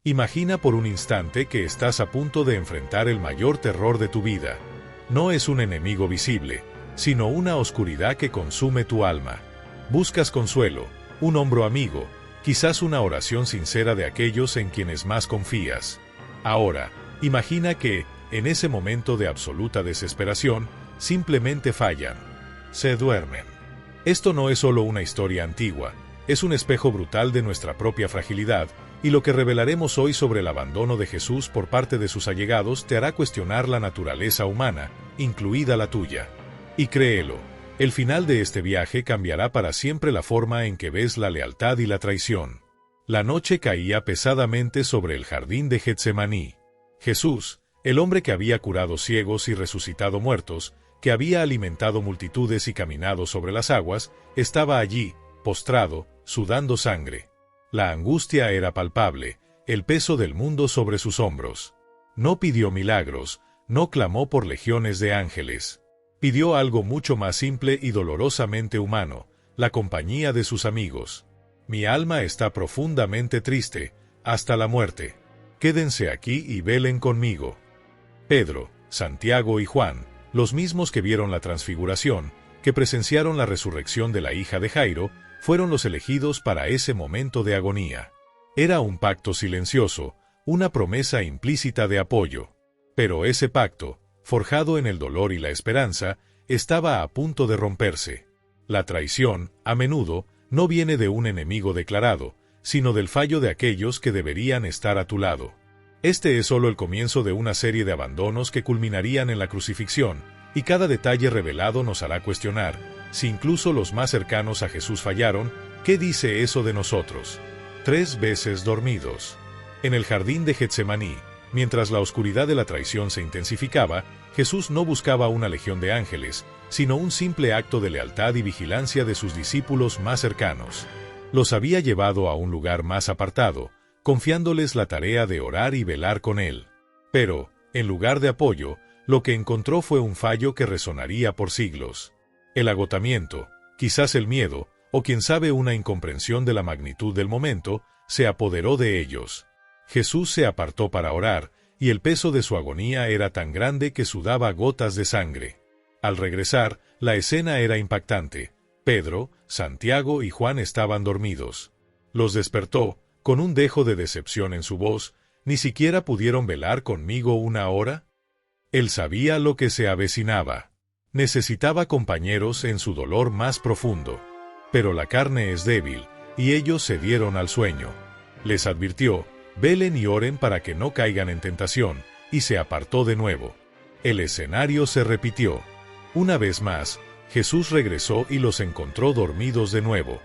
Imagina por un instante que estás a punto de enfrentar el mayor terror de tu vida. No es un enemigo visible, sino una oscuridad que consume tu alma. Buscas consuelo, un hombro amigo, quizás una oración sincera de aquellos en quienes más confías. Ahora, imagina que, en ese momento de absoluta desesperación, simplemente fallan. Se duermen. Esto no es solo una historia antigua, es un espejo brutal de nuestra propia fragilidad, y lo que revelaremos hoy sobre el abandono de Jesús por parte de sus allegados te hará cuestionar la naturaleza humana, incluida la tuya. Y créelo, el final de este viaje cambiará para siempre la forma en que ves la lealtad y la traición. La noche caía pesadamente sobre el jardín de Getsemaní. Jesús, el hombre que había curado ciegos y resucitado muertos, que había alimentado multitudes y caminado sobre las aguas, estaba allí, postrado, sudando sangre. La angustia era palpable, el peso del mundo sobre sus hombros. No pidió milagros, no clamó por legiones de ángeles. Pidió algo mucho más simple y dolorosamente humano, la compañía de sus amigos. Mi alma está profundamente triste, hasta la muerte. Quédense aquí y velen conmigo. Pedro, Santiago y Juan, los mismos que vieron la transfiguración, que presenciaron la resurrección de la hija de Jairo, fueron los elegidos para ese momento de agonía. Era un pacto silencioso, una promesa implícita de apoyo. Pero ese pacto, forjado en el dolor y la esperanza, estaba a punto de romperse. La traición, a menudo, no viene de un enemigo declarado, sino del fallo de aquellos que deberían estar a tu lado. Este es solo el comienzo de una serie de abandonos que culminarían en la crucifixión, y cada detalle revelado nos hará cuestionar, si incluso los más cercanos a Jesús fallaron, ¿qué dice eso de nosotros? 3 veces dormidos. En el jardín de Getsemaní, mientras la oscuridad de la traición se intensificaba, Jesús no buscaba una legión de ángeles, sino un simple acto de lealtad y vigilancia de sus discípulos más cercanos. Los había llevado a un lugar más apartado, confiándoles la tarea de orar y velar con él. Pero, en lugar de apoyo, lo que encontró fue un fallo que resonaría por siglos. El agotamiento, quizás el miedo, o quién sabe una incomprensión de la magnitud del momento, se apoderó de ellos. Jesús se apartó para orar, y el peso de su agonía era tan grande que sudaba gotas de sangre. Al regresar, la escena era impactante. Pedro, Santiago y Juan estaban dormidos. Los despertó, con un dejo de decepción en su voz. ¿Ni siquiera pudieron velar conmigo una hora? Él sabía lo que se avecinaba. Necesitaba compañeros en su dolor más profundo. Pero la carne es débil, y ellos cedieron al sueño. Les advirtió, velen y oren para que no caigan en tentación, y se apartó de nuevo. El escenario se repitió. Una vez más, Jesús regresó y los encontró dormidos de nuevo.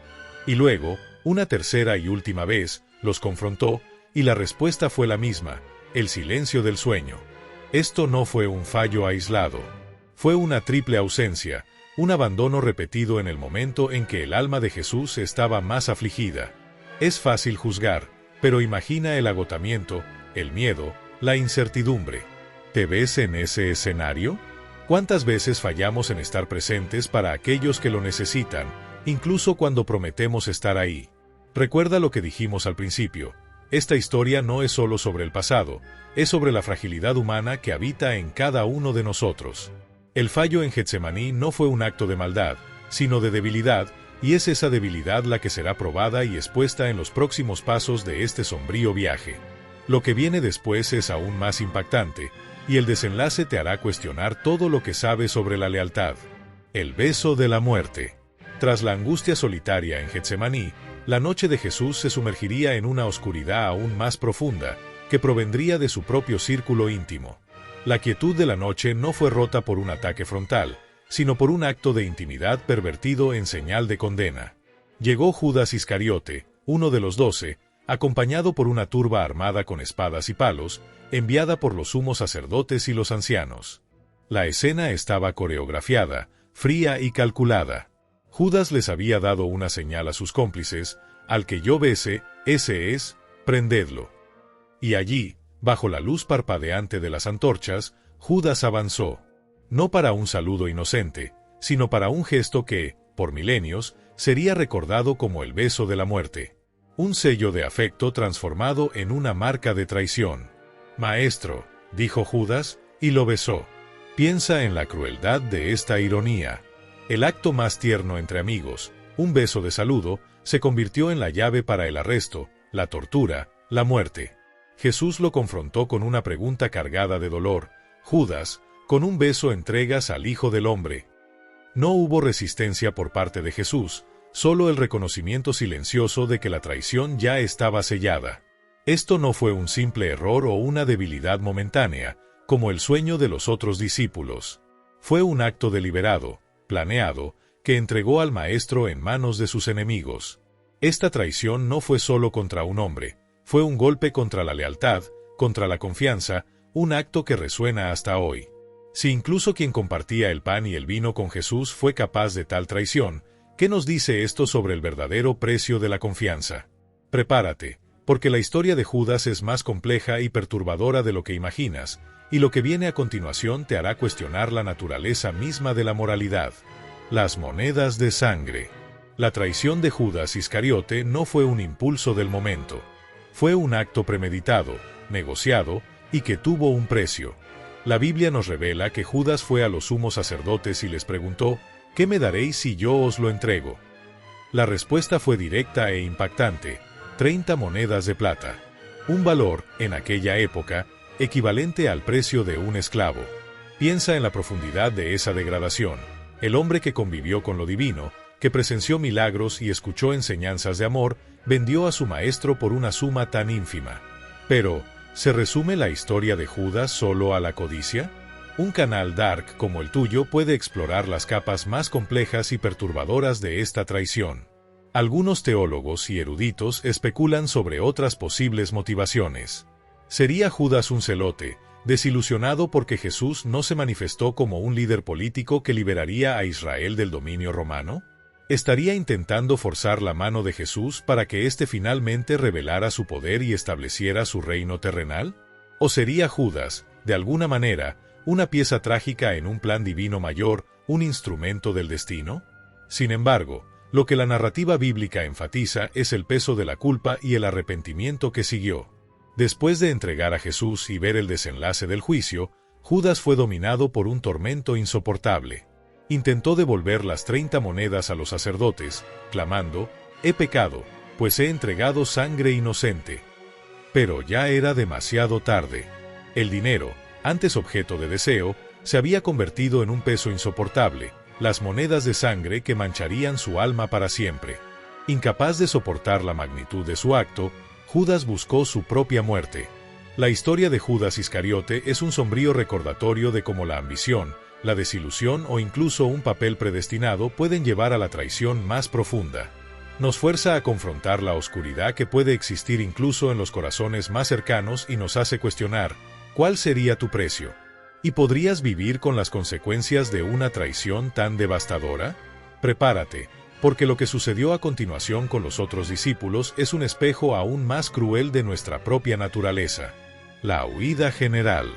Y luego, una tercera y última vez, los confrontó, y la respuesta fue la misma, el silencio del sueño. Esto no fue un fallo aislado. Fue una triple ausencia, un abandono repetido en el momento en que el alma de Jesús estaba más afligida. Es fácil juzgar, pero imagina el agotamiento, el miedo, la incertidumbre. ¿Te ves en ese escenario? ¿Cuántas veces fallamos en estar presentes para aquellos que lo necesitan, incluso cuando prometemos estar ahí? Recuerda lo que dijimos al principio. Esta historia no es solo sobre el pasado, es sobre la fragilidad humana que habita en cada uno de nosotros. El fallo en Getsemaní no fue un acto de maldad, sino de debilidad, y es esa debilidad la que será probada y expuesta en los próximos pasos de este sombrío viaje. Lo que viene después es aún más impactante, y el desenlace te hará cuestionar todo lo que sabes sobre la lealtad. El beso de la muerte. Tras la angustia solitaria en Getsemaní, la noche de Jesús se sumergiría en una oscuridad aún más profunda, que provendría de su propio círculo íntimo. La quietud de la noche no fue rota por un ataque frontal, sino por un acto de intimidad pervertido en señal de condena. Llegó Judas Iscariote, uno de los 12, acompañado por una turba armada con espadas y palos, enviada por los sumos sacerdotes y los ancianos. La escena estaba coreografiada, fría y calculada. Judas les había dado una señal a sus cómplices: al que yo bese, ese es, prendedlo. Y allí, bajo la luz parpadeante de las antorchas, Judas avanzó. No para un saludo inocente, sino para un gesto que, por milenios, sería recordado como el beso de la muerte. un sello de afecto transformado en una marca de traición. «Maestro», dijo Judas, y lo besó. Piensa en la crueldad de esta ironía. El acto más tierno entre amigos, un beso de saludo, se convirtió en la llave para el arresto, la tortura, la muerte. Jesús lo confrontó con una pregunta cargada de dolor. «Judas, con un beso entregas al Hijo del Hombre». No hubo resistencia por parte de Jesús, solo el reconocimiento silencioso de que la traición ya estaba sellada. Esto no fue un simple error o una debilidad momentánea, como el sueño de los otros discípulos. Fue un acto deliberado, planeado, que entregó al Maestro en manos de sus enemigos. Esta traición no fue solo contra un hombre, fue un golpe contra la lealtad, contra la confianza, un acto que resuena hasta hoy. Si incluso quien compartía el pan y el vino con Jesús fue capaz de tal traición, ¿qué nos dice esto sobre el verdadero precio de la confianza? Prepárate, porque la historia de Judas es más compleja y perturbadora de lo que imaginas, y lo que viene a continuación te hará cuestionar la naturaleza misma de la moralidad. Las monedas de sangre. La traición de Judas Iscariote no fue un impulso del momento. Fue un acto premeditado, negociado, y que tuvo un precio. La Biblia nos revela que Judas fue a los sumos sacerdotes y les preguntó: «¿Qué me daréis si yo os lo entrego?». La respuesta fue directa e impactante: 30 monedas de plata. Un valor, en aquella época, equivalente al precio de un esclavo. Piensa en la profundidad de esa degradación. El hombre que convivió con lo divino, que presenció milagros y escuchó enseñanzas de amor, vendió a su maestro por una suma tan ínfima. Pero, ¿se resume la historia de Judas solo a la codicia? Un canal dark como el tuyo puede explorar las capas más complejas y perturbadoras de esta traición. Algunos teólogos y eruditos especulan sobre otras posibles motivaciones. ¿Sería Judas un celote, desilusionado porque Jesús no se manifestó como un líder político que liberaría a Israel del dominio romano? ¿Estaría intentando forzar la mano de Jesús para que éste finalmente revelara su poder y estableciera su reino terrenal? ¿O sería Judas, de alguna manera, una pieza trágica en un plan divino mayor, un instrumento del destino? Sin embargo, lo que la narrativa bíblica enfatiza es el peso de la culpa y el arrepentimiento que siguió. Después de entregar a Jesús y ver el desenlace del juicio, Judas fue dominado por un tormento insoportable. Intentó devolver las 30 monedas a los sacerdotes, clamando: «He pecado, pues he entregado sangre inocente». Pero ya era demasiado tarde. El dinero, antes objeto de deseo, se había convertido en un peso insoportable, las monedas de sangre que mancharían su alma para siempre. Incapaz de soportar la magnitud de su acto, Judas buscó su propia muerte. La historia de Judas Iscariote es un sombrío recordatorio de cómo la ambición, la desilusión o incluso un papel predestinado pueden llevar a la traición más profunda. Nos fuerza a confrontar la oscuridad que puede existir incluso en los corazones más cercanos y nos hace cuestionar: ¿cuál sería tu precio? ¿Y podrías vivir con las consecuencias de una traición tan devastadora? Prepárate, porque lo que sucedió a continuación con los otros discípulos es un espejo aún más cruel de nuestra propia naturaleza. La huida general.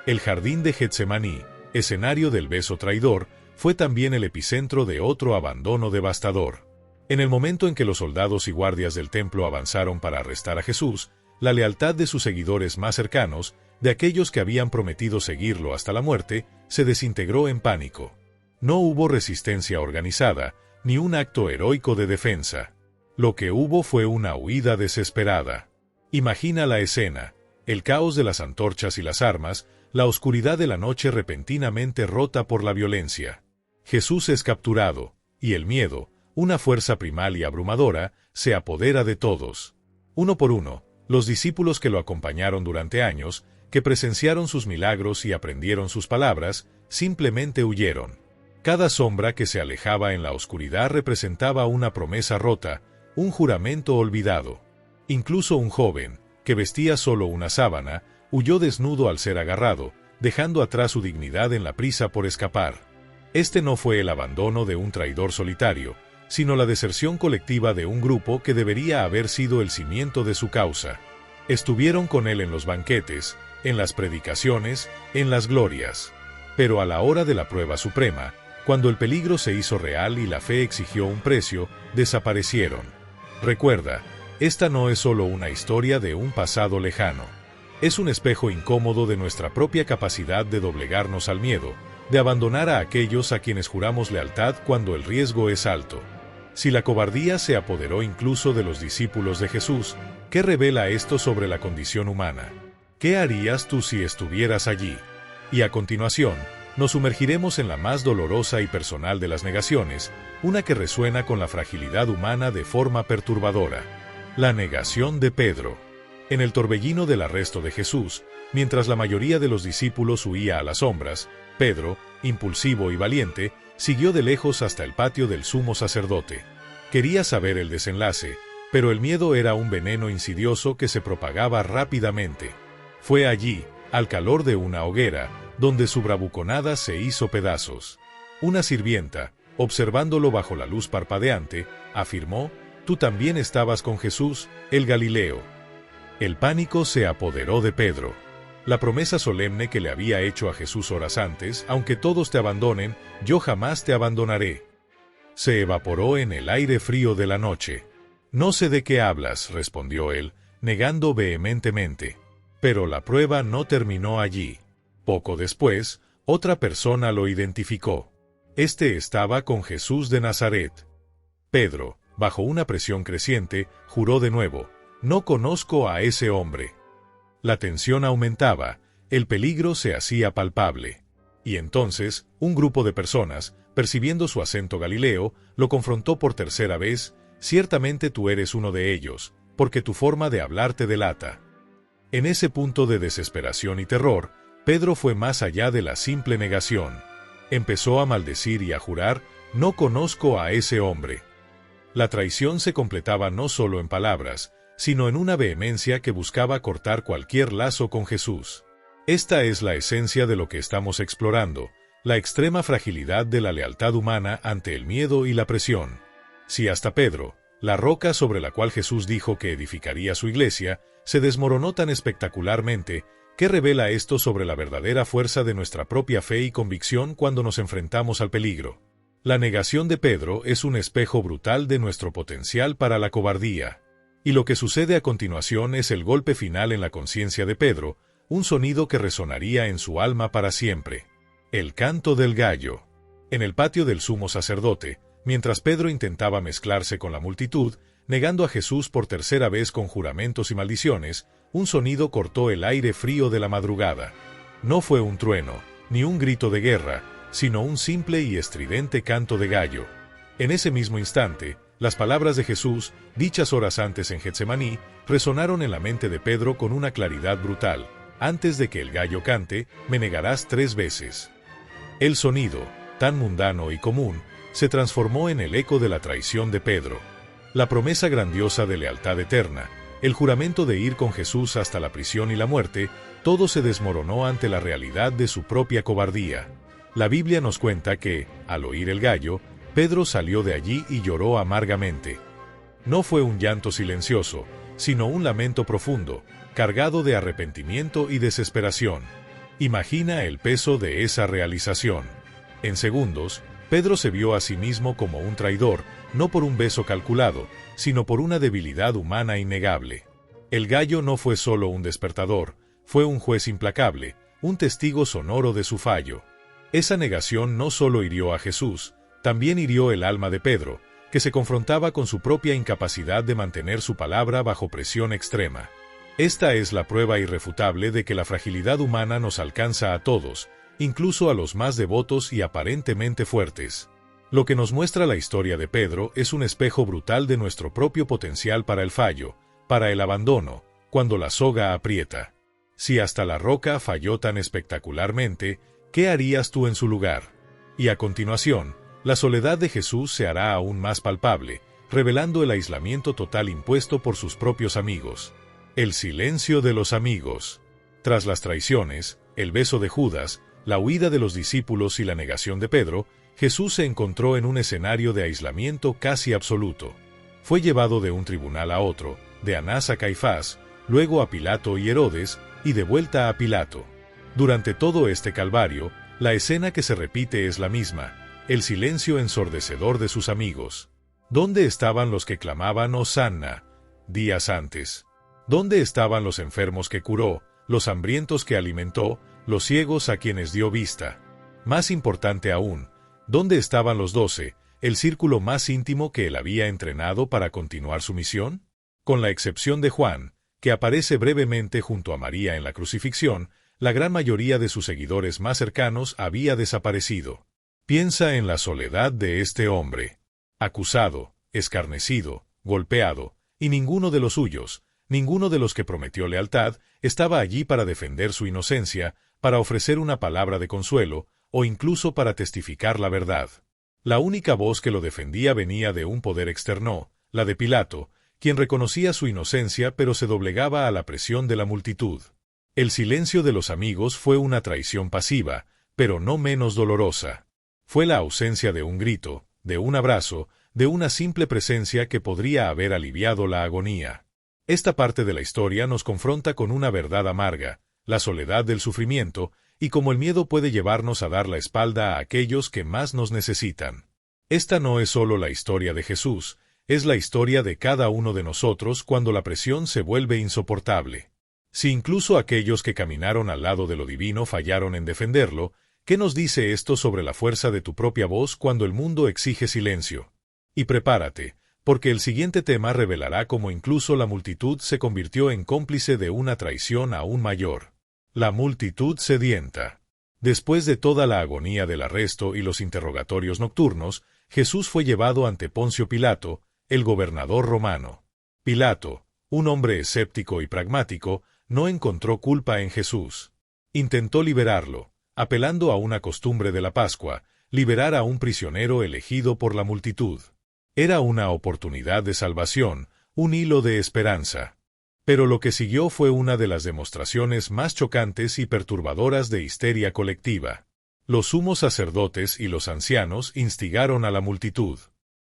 El jardín de Getsemaní, escenario del beso traidor, fue también el epicentro de otro abandono devastador. En el momento en que los soldados y guardias del templo avanzaron para arrestar a Jesús, la lealtad de sus seguidores más cercanos, de aquellos que habían prometido seguirlo hasta la muerte, se desintegró en pánico. No hubo resistencia organizada, ni un acto heroico de defensa. Lo que hubo fue una huida desesperada. Imagina la escena: el caos de las antorchas y las armas, la oscuridad de la noche repentinamente rota por la violencia. Jesús es capturado, y el miedo, una fuerza primal y abrumadora, se apodera de todos. Uno por uno, los discípulos que lo acompañaron durante años, que presenciaron sus milagros y aprendieron sus palabras, simplemente huyeron. Cada sombra que se alejaba en la oscuridad representaba una promesa rota, un juramento olvidado. Incluso un joven, que vestía solo una sábana, huyó desnudo al ser agarrado, dejando atrás su dignidad en la prisa por escapar. Este no fue el abandono de un traidor solitario, sino la deserción colectiva de un grupo que debería haber sido el cimiento de su causa. Estuvieron con él en los banquetes, en las predicaciones, en las glorias. Pero a la hora de la prueba suprema, cuando el peligro se hizo real y la fe exigió un precio, desaparecieron. Recuerda, Esta no es solo una historia de un pasado lejano. Es un espejo incómodo de nuestra propia capacidad de doblegarnos al miedo, de abandonar a aquellos a quienes juramos lealtad cuando el riesgo es alto. Si la cobardía se apoderó incluso de los discípulos de Jesús, ¿qué revela esto sobre la condición humana? ¿Qué harías tú si estuvieras allí? Y a continuación, nos sumergiremos en la más dolorosa y personal de las negaciones, una que resuena con la fragilidad humana de forma perturbadora. La negación de Pedro. En el torbellino del arresto de Jesús, mientras la mayoría de los discípulos huía a las sombras, Pedro, impulsivo y valiente, siguió de lejos hasta el patio del sumo sacerdote. Quería saber el desenlace, pero el miedo era un veneno insidioso que se propagaba rápidamente. Fue allí, al calor de una hoguera, donde su bravuconada se hizo pedazos. Una sirvienta, observándolo bajo la luz parpadeante, afirmó: «Tú también estabas con Jesús, el Galileo». El pánico se apoderó de Pedro. La promesa solemne que le había hecho a Jesús horas antes: «Aunque todos te abandonen, yo jamás te abandonaré», se evaporó en el aire frío de la noche. «No sé de qué hablas», respondió él, negando vehementemente. Pero la prueba no terminó allí. Poco después, otra persona lo identificó. Este estaba con Jesús de Nazaret. Pedro, bajo una presión creciente, juró de nuevo: «No conozco a ese hombre». La tensión aumentaba, el peligro se hacía palpable. Y entonces, un grupo de personas, percibiendo su acento galileo, lo confrontó por tercera vez: «Ciertamente tú eres uno de ellos, porque tu forma de hablar te delata». En ese punto de desesperación y terror, Pedro fue más allá de la simple negación. Empezó a maldecir y a jurar: «No conozco a ese hombre». La traición se completaba no solo en palabras, sino en una vehemencia que buscaba cortar cualquier lazo con Jesús. Esta es la esencia de lo que estamos explorando, la extrema fragilidad de la lealtad humana ante el miedo y la presión. Si hasta Pedro, la roca sobre la cual Jesús dijo que edificaría su iglesia, se desmoronó tan espectacularmente, ¿qué revela esto sobre la verdadera fuerza de nuestra propia fe y convicción cuando nos enfrentamos al peligro? La negación de Pedro es un espejo brutal de nuestro potencial para la cobardía. Y lo que sucede a continuación es el golpe final en la conciencia de Pedro, un sonido que resonaría en su alma para siempre. El canto del gallo. En el patio del sumo sacerdote, mientras Pedro intentaba mezclarse con la multitud, negando a Jesús por tercera vez con juramentos y maldiciones, un sonido cortó el aire frío de la madrugada. No fue un trueno, ni un grito de guerra, sino un simple y estridente canto de gallo. En ese mismo instante, las palabras de Jesús, dichas horas antes en Getsemaní, resonaron en la mente de Pedro con una claridad brutal: «Antes de que el gallo cante, me negarás 3 veces». El sonido, tan mundano y común, se transformó en el eco de la traición de Pedro. La promesa grandiosa de lealtad eterna, el juramento de ir con Jesús hasta la prisión y la muerte, todo se desmoronó ante la realidad de su propia cobardía. La Biblia nos cuenta que, al oír el gallo, Pedro salió de allí y lloró amargamente. No fue un llanto silencioso, sino un lamento profundo, cargado de arrepentimiento y desesperación. Imagina el peso de esa realización. En segundos, Pedro se vio a sí mismo como un traidor, no por un beso calculado, sino por una debilidad humana innegable. El gallo no fue solo un despertador, fue un juez implacable, un testigo sonoro de su fallo. Esa negación no solo hirió a Jesús, también hirió el alma de Pedro, que se confrontaba con su propia incapacidad de mantener su palabra bajo presión extrema. Esta es la prueba irrefutable de que la fragilidad humana nos alcanza a todos, incluso a los más devotos y aparentemente fuertes. Lo que nos muestra la historia de Pedro es un espejo brutal de nuestro propio potencial para el fallo, para el abandono, cuando la soga aprieta. Si hasta la roca falló tan espectacularmente, ¿qué harías tú en su lugar? Y a continuación, la soledad de Jesús se hará aún más palpable, revelando el aislamiento total impuesto por sus propios amigos. El silencio de los amigos. Tras las traiciones, el beso de Judas, la huida de los discípulos y la negación de Pedro, Jesús se encontró en un escenario de aislamiento casi absoluto. Fue llevado de un tribunal a otro, de Anás a Caifás, luego a Pilato y Herodes, y de vuelta a Pilato. Durante todo este calvario, la escena que se repite es la misma: el silencio ensordecedor de sus amigos. ¿Dónde estaban los que clamaban Hosanna? días antes. ¿Dónde estaban los enfermos que curó, los hambrientos que alimentó, los ciegos a quienes dio vista? Más importante aún, ¿dónde estaban los 12, el círculo más íntimo que él había entrenado para continuar su misión? Con la excepción de Juan, que aparece brevemente junto a María en la crucifixión, la gran mayoría de sus seguidores más cercanos había desaparecido. Piensa en la soledad de este hombre. Acusado, escarnecido, golpeado, y ninguno de los suyos, ninguno de los que prometió lealtad, estaba allí para defender su inocencia, para ofrecer una palabra de consuelo, o incluso para testificar la verdad. La única voz que lo defendía venía de un poder externo, la de Pilato, quien reconocía su inocencia pero se doblegaba a la presión de la multitud. El silencio de los amigos fue una traición pasiva, pero no menos dolorosa. Fue la ausencia de un grito, de un abrazo, de una simple presencia que podría haber aliviado la agonía. Esta parte de la historia nos confronta con una verdad amarga, la soledad del sufrimiento, y cómo el miedo puede llevarnos a dar la espalda a aquellos que más nos necesitan. Esta no es solo la historia de Jesús, es la historia de cada uno de nosotros cuando la presión se vuelve insoportable. Si incluso aquellos que caminaron al lado de lo divino fallaron en defenderlo, ¿qué nos dice esto sobre la fuerza de tu propia voz cuando el mundo exige silencio? Y prepárate, porque el siguiente tema revelará cómo incluso la multitud se convirtió en cómplice de una traición aún mayor. La multitud sedienta. Después de toda la agonía del arresto y los interrogatorios nocturnos, Jesús fue llevado ante Poncio Pilato, el gobernador romano. Pilato, un hombre escéptico y pragmático, no encontró culpa en Jesús. Intentó liberarlo, apelando a una costumbre de la Pascua, liberar a un prisionero elegido por la multitud. Era una oportunidad de salvación, un hilo de esperanza. Pero lo que siguió fue una de las demostraciones más chocantes y perturbadoras de histeria colectiva. Los sumos sacerdotes y los ancianos instigaron a la multitud.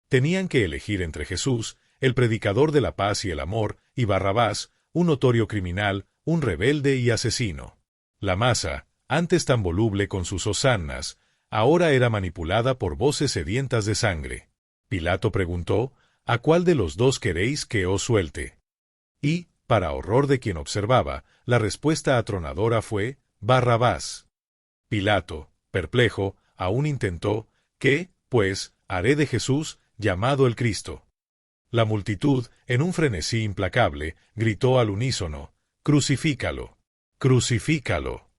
Tenían que elegir entre Jesús, el predicador de la paz y el amor, y Barrabás, un notorio criminal, un rebelde y asesino. La masa, antes tan voluble con sus hosannas, ahora era manipulada por voces sedientas de sangre. Pilato preguntó, ¿a cuál de los dos queréis que os suelte? Y, para horror de quien observaba, la respuesta atronadora fue, Barrabás. Pilato, perplejo, aún intentó, ¿qué, pues, haré de Jesús, llamado el Cristo? La multitud, en un frenesí implacable, gritó al unísono, «¡Crucifícalo! ¡Crucifícalo!».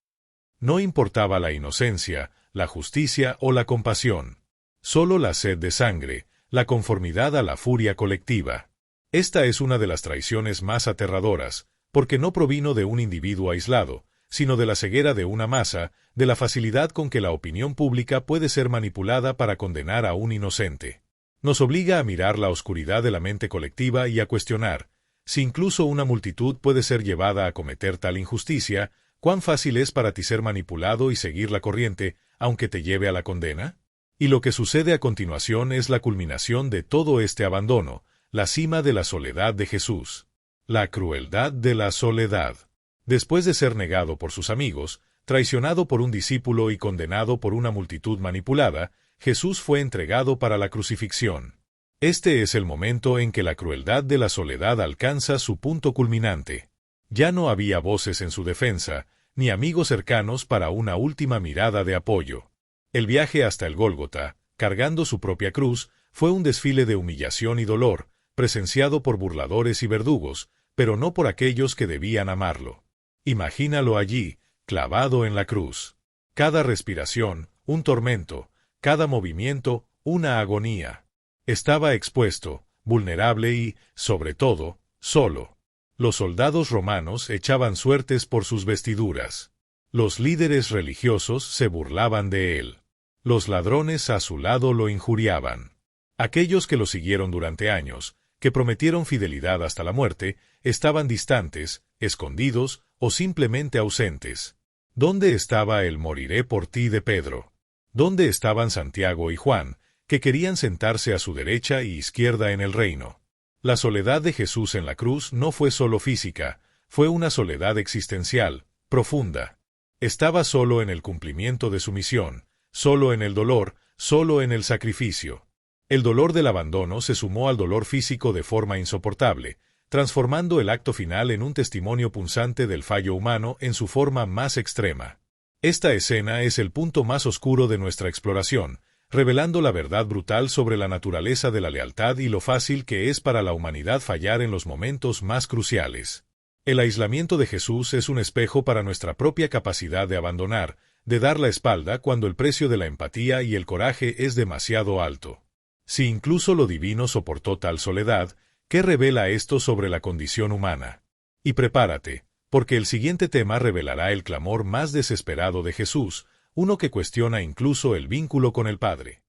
No importaba la inocencia, la justicia o la compasión. Solo la sed de sangre, la conformidad a la furia colectiva. Esta es una de las traiciones más aterradoras, porque no provino de un individuo aislado, sino de la ceguera de una masa, de la facilidad con que la opinión pública puede ser manipulada para condenar a un inocente. Nos obliga a mirar la oscuridad de la mente colectiva y a cuestionar, si incluso una multitud puede ser llevada a cometer tal injusticia, ¿cuán fácil es para ti ser manipulado y seguir la corriente, aunque te lleve a la condena? Y lo que sucede a continuación es la culminación de todo este abandono, la cima de la soledad de Jesús. La crueldad de la soledad. Después de ser negado por sus amigos, traicionado por un discípulo y condenado por una multitud manipulada, Jesús fue entregado para la crucifixión. Este es el momento en que la crueldad de la soledad alcanza su punto culminante. Ya no había voces en su defensa, ni amigos cercanos para una última mirada de apoyo. El viaje hasta el Gólgota, cargando su propia cruz, fue un desfile de humillación y dolor, presenciado por burladores y verdugos, pero no por aquellos que debían amarlo. Imagínalo allí, clavado en la cruz. Cada respiración, un tormento, cada movimiento, una agonía. Estaba expuesto, vulnerable y, sobre todo, solo. Los soldados romanos echaban suertes por sus vestiduras. Los líderes religiosos se burlaban de él. Los ladrones a su lado lo injuriaban. Aquellos que lo siguieron durante años, que prometieron fidelidad hasta la muerte, estaban distantes, escondidos o simplemente ausentes. ¿Dónde estaba el moriré por ti de Pedro? ¿Dónde estaban Santiago y Juan, que querían sentarse a su derecha y izquierda en el reino? La soledad de Jesús en la cruz no fue solo física, fue una soledad existencial, profunda. Estaba solo en el cumplimiento de su misión, solo en el dolor, solo en el sacrificio. El dolor del abandono se sumó al dolor físico de forma insoportable, transformando el acto final en un testimonio punzante del fallo humano en su forma más extrema. Esta escena es el punto más oscuro de nuestra exploración, revelando la verdad brutal sobre la naturaleza de la lealtad y lo fácil que es para la humanidad fallar en los momentos más cruciales. El aislamiento de Jesús es un espejo para nuestra propia capacidad de abandonar, de dar la espalda cuando el precio de la empatía y el coraje es demasiado alto. Si incluso lo divino soportó tal soledad, ¿qué revela esto sobre la condición humana? Y prepárate, porque el siguiente tema revelará el clamor más desesperado de Jesús, uno que cuestiona incluso el vínculo con el Padre.